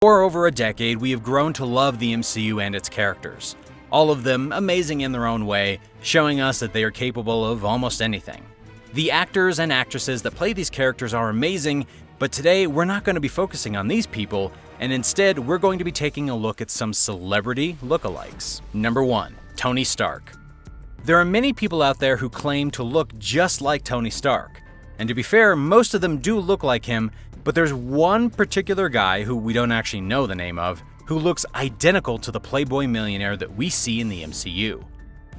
For over a decade, we have grown to love the MCU and its characters. All of them amazing in their own way, showing us that they are capable of almost anything. The actors and actresses that play these characters are amazing, but today we're not going to be focusing on these people, and instead we're going to be taking a look at some celebrity lookalikes. Number 1. Tony Stark. There are many people out there who claim to look just like Tony Stark, and to be fair, most of them do look like him, but there's one particular guy who we don't actually know the name of, who looks identical to the Playboy millionaire that we see in the MCU.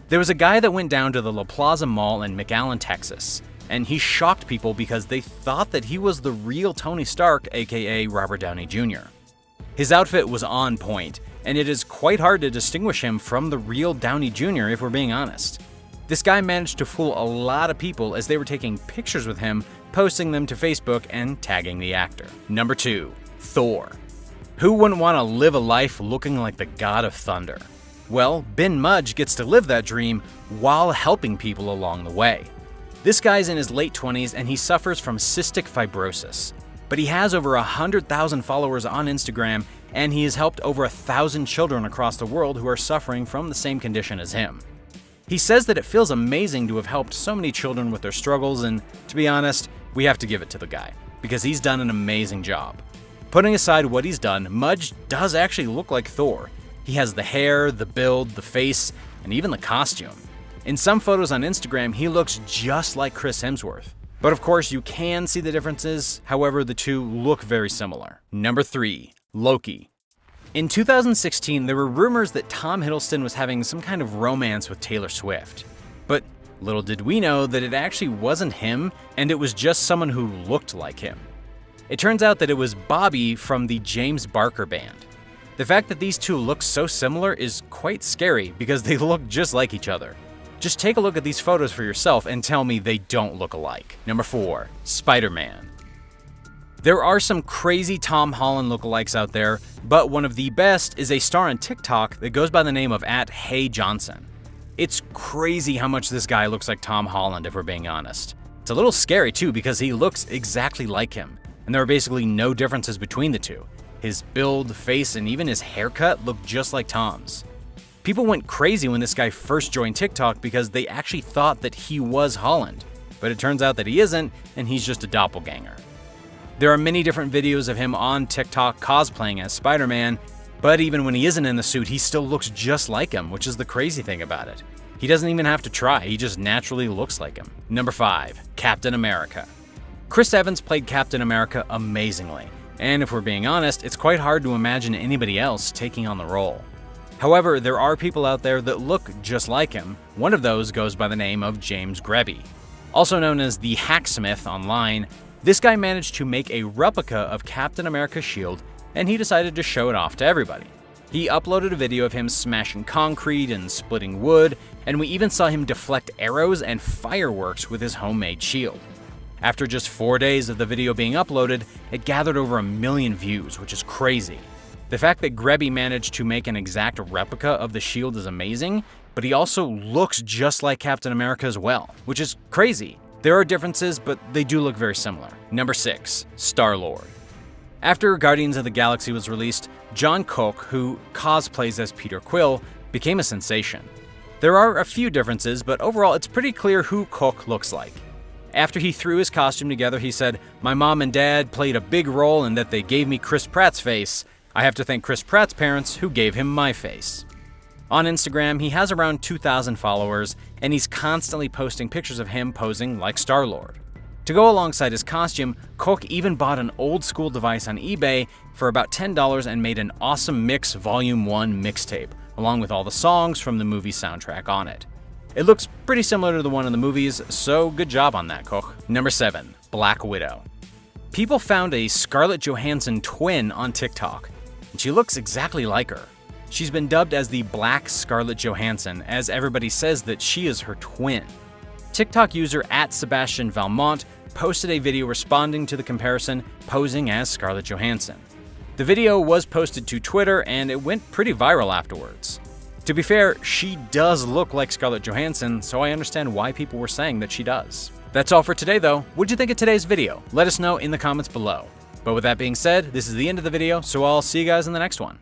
There was a guy that went down to the La Plaza Mall in McAllen, Texas, and he shocked people because they thought that he was the real Tony Stark, aka Robert Downey Jr. His outfit was on point, and it is quite hard to distinguish him from the real Downey Jr. if we're being honest. This guy managed to fool a lot of people as they were taking pictures with him, posting them to Facebook and tagging the actor. Number 2. Thor. Who wouldn't want to live a life looking like the god of thunder? Well, Ben Mudge gets to live that dream while helping people along the way. This guy's in his late 20s and he suffers from cystic fibrosis, but he has over 100,000 followers on Instagram and he has helped over 1,000 children across the world who are suffering from the same condition as him. He says that it feels amazing to have helped so many children with their struggles, and to be honest, we have to give it to the guy, because he's done an amazing job. Putting aside what he's done, Mudge does actually look like Thor. He has the hair, the build, the face, and even the costume. In some photos on Instagram, he looks just like Chris Hemsworth. But of course, you can see the differences, however, the two look very similar. Number 3. Loki. In 2016, there were rumors that Tom Hiddleston was having some kind of romance with Taylor Swift. But little did we know that it actually wasn't him, and it was just someone who looked like him. It turns out that it was Bobby from the James Barker Band. The fact that these two look so similar is quite scary because they look just like each other. Just take a look at these photos for yourself and tell me they don't look alike. Number 4. Spider-Man. There are some crazy Tom Holland lookalikes out there, but one of the best is a star on TikTok that goes by the name of @HeyJohnson. It's crazy how much this guy looks like Tom Holland, if we're being honest. It's a little scary too because he looks exactly like him, and there are basically no differences between the two. His build, face, and even his haircut look just like Tom's. People went crazy when this guy first joined TikTok because they actually thought that he was Holland, but it turns out that he isn't, and he's just a doppelganger. There are many different videos of him on TikTok cosplaying as Spider-Man, but even when he isn't in the suit, he still looks just like him, which is the crazy thing about it. He doesn't even have to try, he just naturally looks like him. Number 5. Captain America. Chris Evans played Captain America amazingly, and if we're being honest, it's quite hard to imagine anybody else taking on the role. However, there are people out there that look just like him. One of those goes by the name of James Greby. Also known as the Hacksmith online, this guy managed to make a replica of Captain America's shield, and he decided to show it off to everybody. He uploaded a video of him smashing concrete and splitting wood, and we even saw him deflect arrows and fireworks with his homemade shield. After just 4 days of the video being uploaded, it gathered over 1 million views, which is crazy. The fact that Greby managed to make an exact replica of the shield is amazing, but he also looks just like Captain America as well, which is crazy. There are differences, but they do look very similar. Number 6. Star-Lord. After Guardians of the Galaxy was released, John Cook, who cosplays as Peter Quill, became a sensation. There are a few differences, but overall it's pretty clear who Cook looks like. After he threw his costume together, he said, "My mom and dad played a big role in that they gave me Chris Pratt's face. I have to thank Chris Pratt's parents who gave him my face." On Instagram, he has around 2,000 followers, and he's constantly posting pictures of him posing like Star-Lord. To go alongside his costume, Cook even bought an old school device on eBay for about $10 and made an awesome Mix Volume 1 mixtape, along with all the songs from the movie soundtrack on it. It looks pretty similar to the one in the movies, so good job on that, Cook. Number 7. Black Widow. People found a Scarlett Johansson twin on TikTok, and she looks exactly like her. She's been dubbed as the Black Scarlett Johansson, as everybody says that she is her twin. TikTok user @SebastianValmont posted a video responding to the comparison, posing as Scarlett Johansson. The video was posted to Twitter and it went pretty viral afterwards. To be fair, she does look like Scarlett Johansson, so I understand why people were saying that she does. That's all for today though. What'd you think of today's video? Let us know in the comments below. But with that being said, this is the end of the video, so I'll see you guys in the next one.